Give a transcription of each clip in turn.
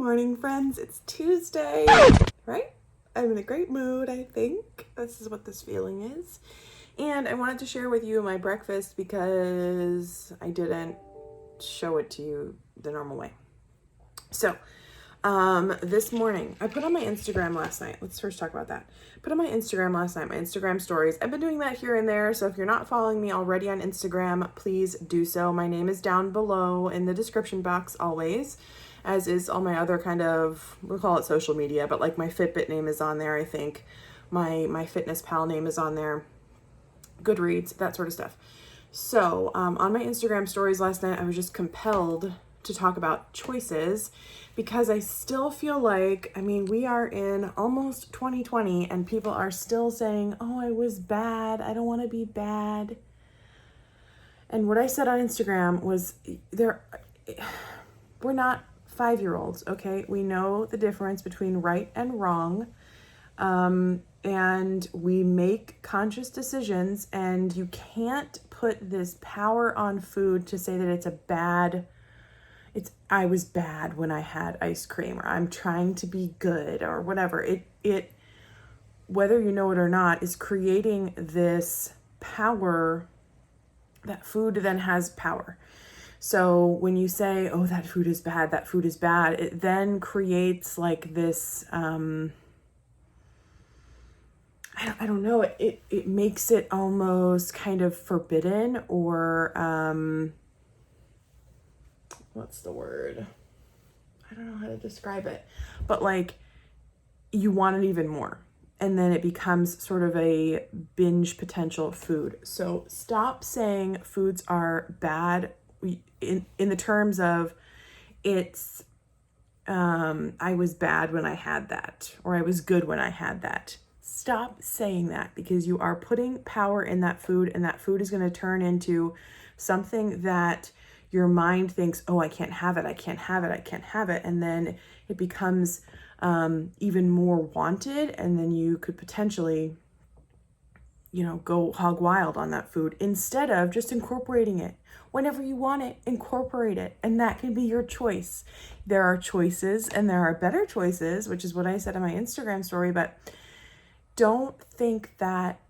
morning, friends. It's Tuesday, right? I'm in a great mood, I think. This is what this feeling is. And I wanted to share with you my breakfast because I didn't show it to you the normal way. So, this morning, I put on my Instagram last night. Let's first talk about that. Put on my Instagram last night, my Instagram stories. I've been doing that here and there. So if you're not following me already on Instagram, please do so. My name is down below in the description box always, as is all my other kind of, we'll call it social media, but like my Fitbit name is on there, I think. My MyFitnessPal name is on there. Goodreads, that sort of stuff. So on my Instagram stories last night, I was just compelled to talk about choices because I still feel like, we are in almost 2020 and people are still saying, oh, I was bad. I don't want to be bad. And what I said on Instagram was we're not 5-year-olds, okay? We know the difference between right and wrong. And we make conscious decisions, and you can't put this power on food to say that I was bad when I had ice cream, or I'm trying to be good, or whatever. It whether you know it or not, is creating this power. That food then has power. So when you say, oh, that food is bad, it then creates like this, I don't know, it makes it almost kind of forbidden, or, what's the word? I don't know how to describe it, but like you want it even more. And then it becomes sort of a binge potential food. So stop saying foods are bad in the terms of it's, I was bad when I had that, or I was good when I had that. Stop saying that, because you are putting power in that food, and that food is going to turn into something that your mind thinks, oh, I can't have it. And then it becomes even more wanted. And then you could potentially, go hog wild on that food instead of just incorporating it. Whenever you want it, incorporate it. And that can be your choice. There are choices and there are better choices, which is what I said in my Instagram story. But don't think that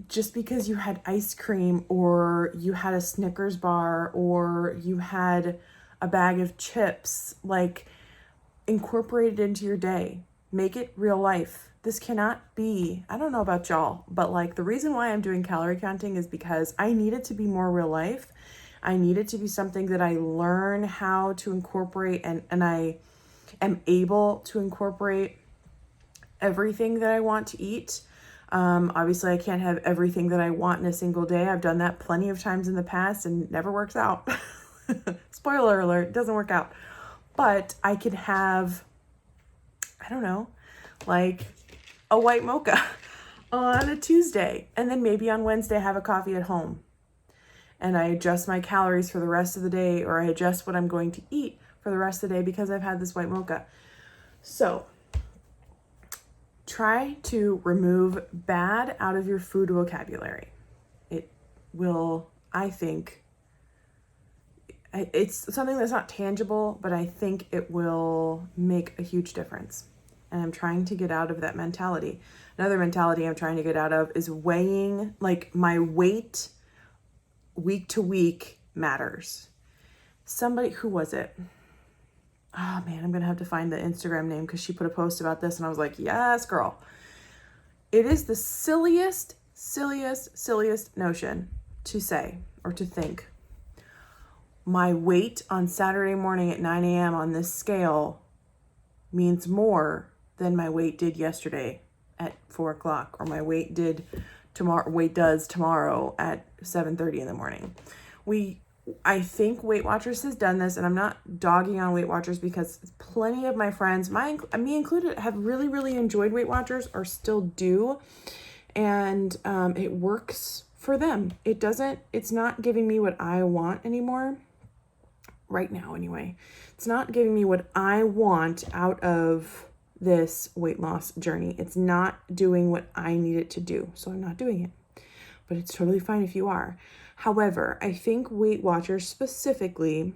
just because you had ice cream, or you had a Snickers bar, or you had a bag of chips, like incorporate it into your day. Make it real life. This cannot be, I don't know about y'all, but like the reason why I'm doing calorie counting is because I need it to be more real life. I need it to be something that I learn how to incorporate, and I am able to incorporate everything that I want to eat. Obviously I can't have everything that I want in a single day. I've done that plenty of times in the past and it never works out. Spoiler alert, it doesn't work out. But I could have, I don't know, like a white mocha on a Tuesday. And then maybe on Wednesday I have a coffee at home. And I adjust my calories for the rest of the day, or I adjust what I'm going to eat for the rest of the day because I've had this white mocha. So try to remove bad out of your food vocabulary. It will, I think, it's something that's not tangible, but I think it will make a huge difference. And I'm trying to get out of that mentality. Another mentality I'm trying to get out of is weighing, like my weight week to week matters. Somebody, who was it? Oh man, I'm going to have to find the Instagram name because she put a post about this and I was like, yes, girl. It is the silliest notion to say or to think. My weight on Saturday morning at 9 a.m. on this scale means more than my weight did yesterday at 4 o'clock, or my weight does tomorrow at 7:30 in the morning. I think Weight Watchers has done this, and I'm not dogging on Weight Watchers because plenty of my friends, me included, have really, really enjoyed Weight Watchers, or still do. And it works for them. It's not giving me what I want anymore. Right now, anyway. It's not giving me what I want out of this weight loss journey. It's not doing what I need it to do. So I'm not doing it. But it's totally fine if you are. However, I think Weight Watchers specifically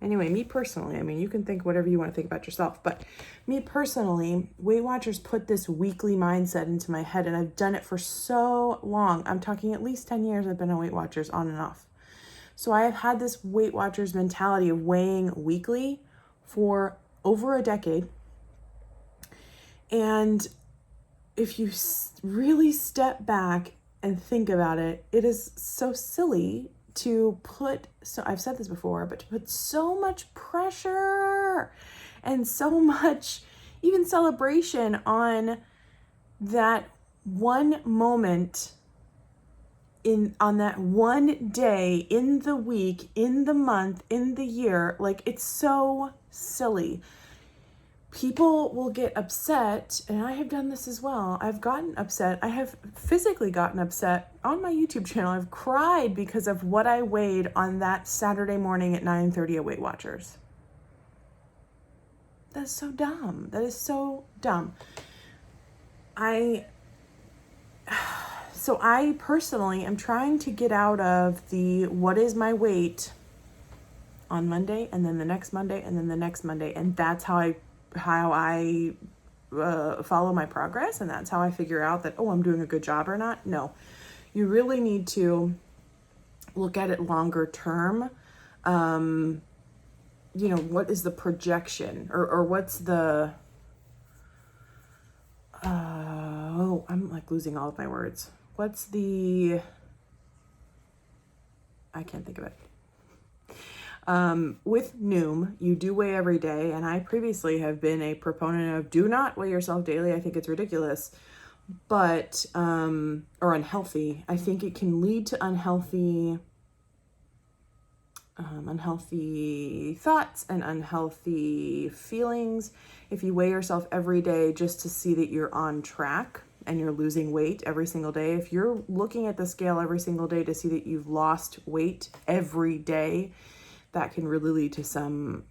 Anyway, me personally, I mean, you can think whatever you want to think about yourself, but me personally, Weight Watchers put this weekly mindset into my head, and I've done it for so long. I'm talking at least 10 years I've been on Weight Watchers on and off. So I have had this Weight Watchers mentality of weighing weekly for over a decade. And if you really step back and think about it, it is so silly to put, so I've said this before, but to put so much pressure and so much even celebration on that one moment on that one day in the week, in the month, in the year. Like, it's so silly. People will get upset, and I have done this as well. I've gotten upset. I have physically gotten upset on my YouTube channel. I've cried because of what I weighed on that Saturday morning at 9:30 at Weight Watchers. That's so dumb. That is so dumb. So I personally am trying to get out of the what is my weight on Monday, and then the next Monday, and then the next Monday, and that's how I follow my progress, and that's how I figure out that, oh, I'm doing a good job or not. No, you really need to look at it longer term. You know, what is the projection, or what's the, I'm like losing all of my words. What's the, I can't think of it. With Noom, you do weigh every day, and I previously have been a proponent of do not weigh yourself daily. I think it's ridiculous, but, or unhealthy. I think it can lead to unhealthy thoughts and unhealthy feelings if you weigh yourself every day just to see that you're on track and you're losing weight every single day. If you're looking at the scale every single day to see that you've lost weight every day, that can really lead to some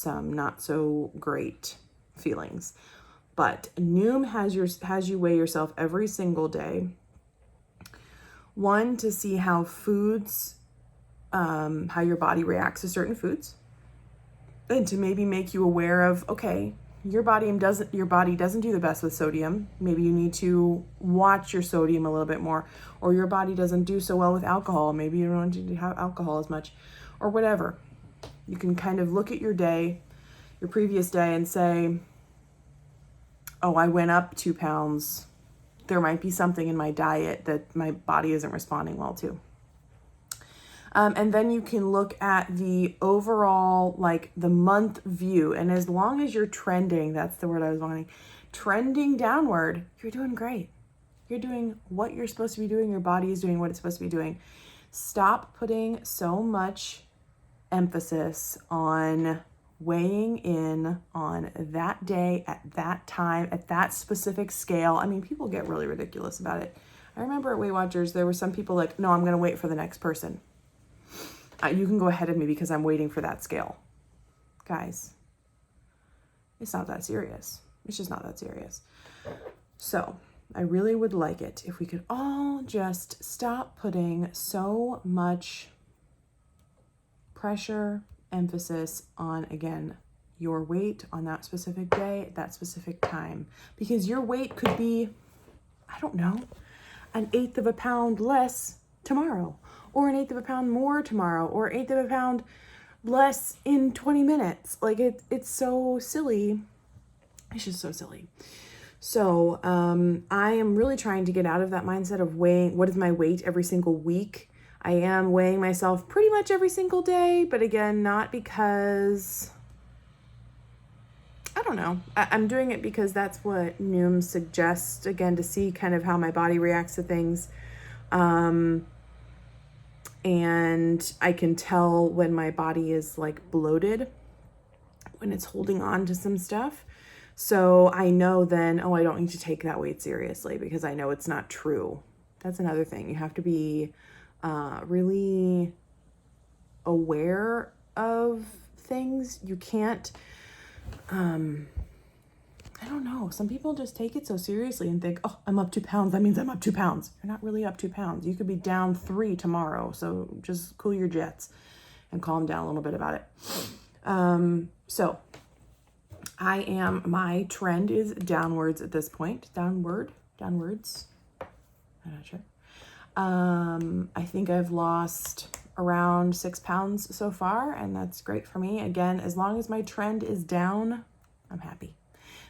not so great feelings. But Noom has you weigh yourself every single day. One, to see how foods, how your body reacts to certain foods, and to maybe make you aware of, okay, your body doesn't do the best with sodium. Maybe you need to watch your sodium a little bit more, or your body doesn't do so well with alcohol. Maybe you don't need to have alcohol as much, or whatever. You can kind of look at your day, your previous day, and say, oh, I went up 2 pounds. There might be something in my diet that my body isn't responding well to. And then you can look at the overall, like the month view. And as long as you're trending, that's the word I was wanting, trending downward, you're doing great. You're doing what you're supposed to be doing. Your body is doing what it's supposed to be doing. Stop putting so much emphasis on weighing in on that day, at that time, at that specific scale. I mean, people get really ridiculous about it. I remember at Weight Watchers, there were some people like, no, I'm going to wait for the next person. You can go ahead of me because I'm waiting for that scale. Guys, it's not that serious. It's just not that serious. So I really would like it if we could all just stop putting so much pressure, emphasis on, again, your weight on that specific day, that specific time. Because your weight could be, I don't know, 1/8 of a pound less tomorrow, or 1/8 of a pound more tomorrow, or 1/8 of a pound less in 20 minutes. Like, it's so silly. It's just so silly. So I am really trying to get out of that mindset of weighing, what is my weight every single week. I am weighing myself pretty much every single day, but again, not because, I don't know. I'm doing it because that's what Noom suggests, again, to see kind of how my body reacts to things. And I can tell when my body is like bloated, when it's holding on to some stuff. So I know then, oh, I don't need to take that weight seriously because I know it's not true. That's another thing. You have to be really aware of things. You can't, I don't know. Some people just take it so seriously and think, oh, I'm up 2 pounds. That means I'm up 2 pounds. You're not really up 2 pounds. You could be down 3 tomorrow. So just cool your jets and calm down a little bit about it. So my trend is downwards at this point. Downwards. I'm not sure. I think I've lost around 6 pounds so far, and that's great for me. Again, as long as my trend is down, I'm happy.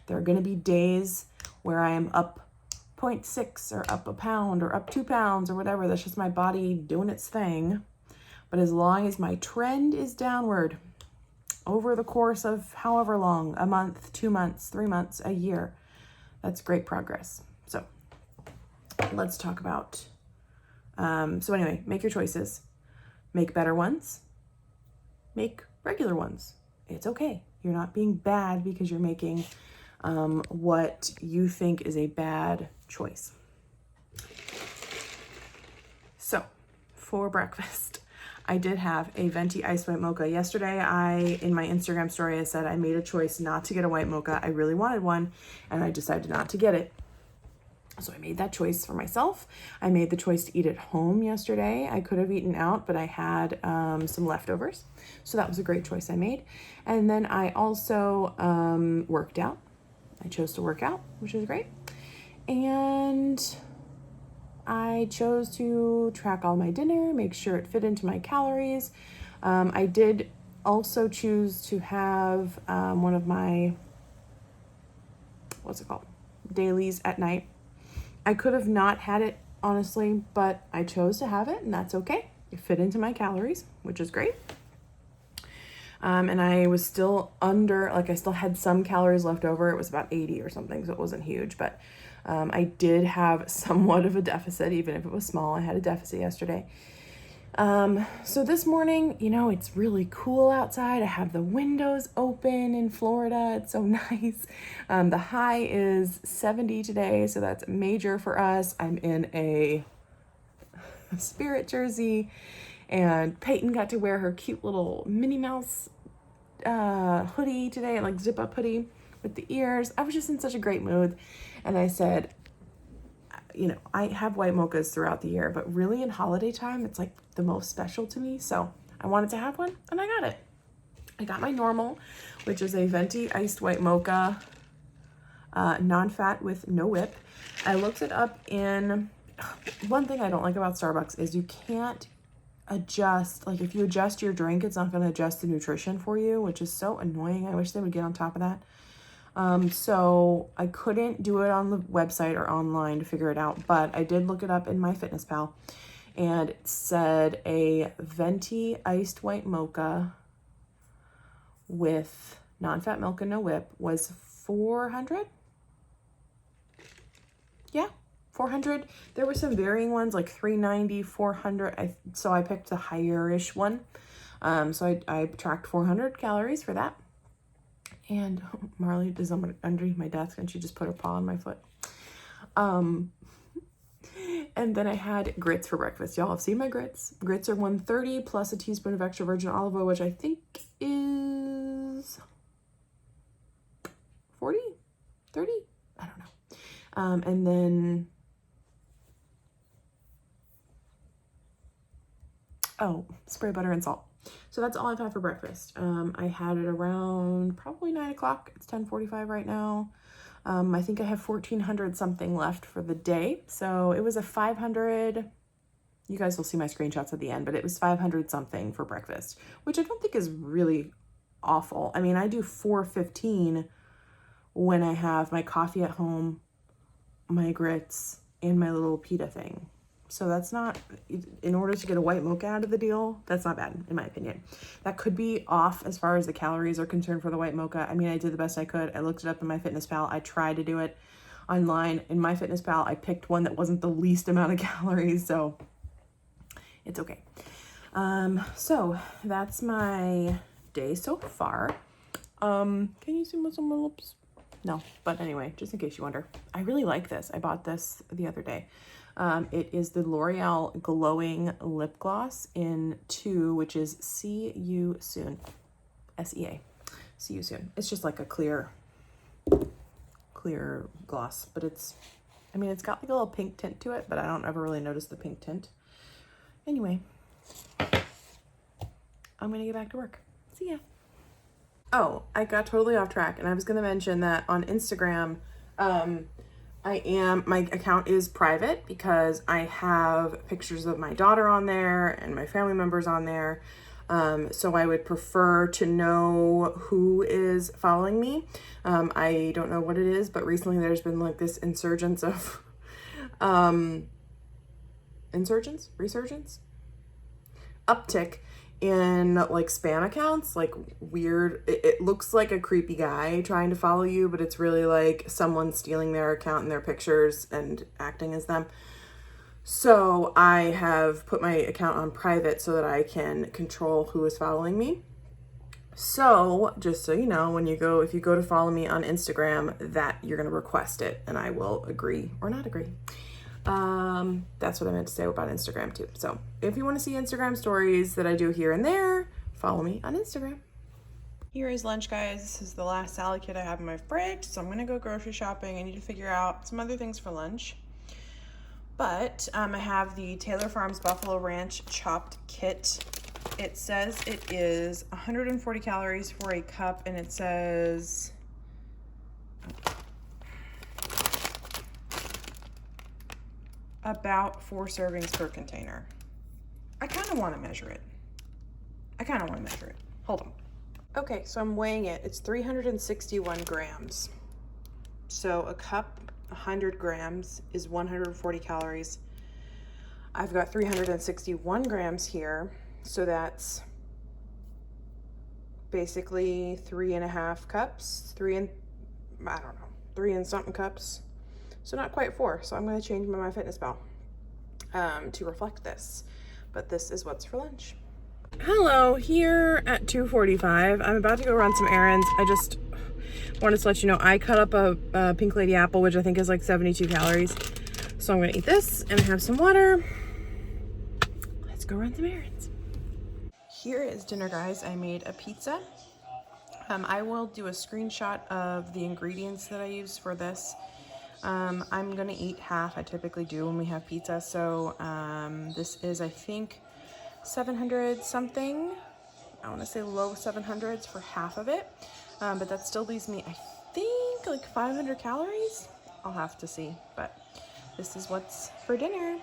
There are going to be days where I am up 0.6 or up a pound or up 2 pounds or whatever. That's just my body doing its thing. But as long as my trend is downward over the course of however long, a month, 2 months, 3 months, a year, that's great progress. So let's talk about, so anyway, make your choices. Make better ones. Make regular ones. It's okay. You're not being bad because you're making what you think is a bad choice. So for breakfast, I did have a venti iced white mocha. Yesterday, in my Instagram story, I said I made a choice not to get a white mocha. I really wanted one, and I decided not to get it. So I made that choice for myself. I made the choice to eat at home yesterday. I could have eaten out, but I had some leftovers. So that was a great choice I made. And then I also worked out. I chose to work out, which is great. And I chose to track all my dinner, make sure it fit into my calories. I did also choose to have one of my, dailies at night. I could have not had it, honestly, but I chose to have it, and that's okay. It fit into my calories, which is great. And I was still I still had some calories left over. It was about 80 or something, so it wasn't huge, but I did have somewhat of a deficit, even if it was small. I had a deficit yesterday. So this morning, it's really cool outside. I have the windows open in Florida. It's so nice. The high is 70 today, so that's major for us. I'm in a Spirit jersey, and Peyton got to wear her cute little Minnie Mouse hoodie today, like zip up hoodie with the ears. I was just in such a great mood, and I said, I have white mochas throughout the year, but really in holiday time, it's like the most special to me. So I wanted to have one, and I got it. I got my normal, which is a venti iced white mocha, non-fat with no whip. I looked it up one thing I don't like about Starbucks is you can't adjust, like if you adjust your drink, it's not going to adjust the nutrition for you, which is so annoying. I wish they would get on top of that. So I couldn't do it on the website or online to figure it out, but I did look it up in MyFitnessPal, and it said a venti iced white mocha with non-fat milk and no whip was 400. Yeah, 400. There were some varying ones like 390, 400. So I picked the higher-ish one. So I tracked 400 calories for that. And Marley is underneath my desk, and she just put her paw on my foot. And then I had grits for breakfast. Y'all have seen my grits. Grits are 130 plus a teaspoon of extra virgin olive oil, which I think is 40, 30. I don't know. And then, spray butter and salt. So that's all I've had for breakfast. I had it around probably 9 o'clock. It's 10:45 right now. I think I have 1,400 something left for the day. So it was a 500, you guys will see my screenshots at the end, but it was 500 something for breakfast, which I don't think is really awful. I mean, I do 415 when I have my coffee at home, my grits, and my little pita thing. So that's not, in order to get a white mocha out of the deal, that's not bad, in my opinion. That could be off as far as the calories are concerned for the white mocha. I mean, I did the best I could. I looked it up in MyFitnessPal. I tried to do it online. In MyFitnessPal, I picked one that wasn't the least amount of calories, so it's okay. So that's my day so far. Can you see what's on my lips? No, but anyway, just in case you wonder, I really like this. I bought this the other day. It is the Loreal Glowing Lip Gloss in 2, which is See You Soon. SEA. See You Soon. It's just like a clear gloss, but it's got like a little pink tint to it, but I don't ever really notice the pink tint. Anyway, I'm gonna get back to work. See ya. Oh, I got totally off track, and I was gonna mention that on Instagram, my account is private because I have pictures of my daughter on there and my family members on there. So I would prefer to know who is following me. I don't know what it is, but recently there's been like this resurgence, uptick in like spam accounts, like weird. It looks like a creepy guy trying to follow you, but it's really like someone stealing their account and their pictures and acting as them. So I have put my account on private so that I can control who is following me. So just so you know, if you go to follow me on Instagram, that you're going to request it and I will agree or not agree. That's what I meant to say about Instagram too. So if you want to see Instagram stories that I do here and there, follow me on Instagram. Here is lunch, guys. This is the last salad kit I have in my fridge. So I'm going to go grocery shopping. I need to figure out some other things for lunch. But I have the Taylor Farms Buffalo Ranch chopped kit. It says it is 140 calories for a cup, and it says about 4 servings per container. I kind of want to measure it. Hold on. Okay, so I'm weighing it. It's 361 grams. So a cup, 100 grams, is 140 calories. I've got 361 grams here, so that's basically 3.5 cups, 3 and something cups. So not quite 4, so I'm gonna change my MyFitnessPal to reflect this. But this is what's for lunch. Hello, here at 2:45. I'm about to go run some errands. I just wanted to let you know I cut up a Pink Lady apple, which I think is like 72 calories. So I'm gonna eat this and have some water. Let's go run some errands. Here is dinner, guys. I made a pizza. I will do a screenshot of the ingredients that I used for this. I'm gonna eat half. I typically do when we have pizza. So this is, I think, 700 something. I want to say low 700s for half of it. But that still leaves me, I think, like 500 calories. I'll have to see. But this is what's for dinner.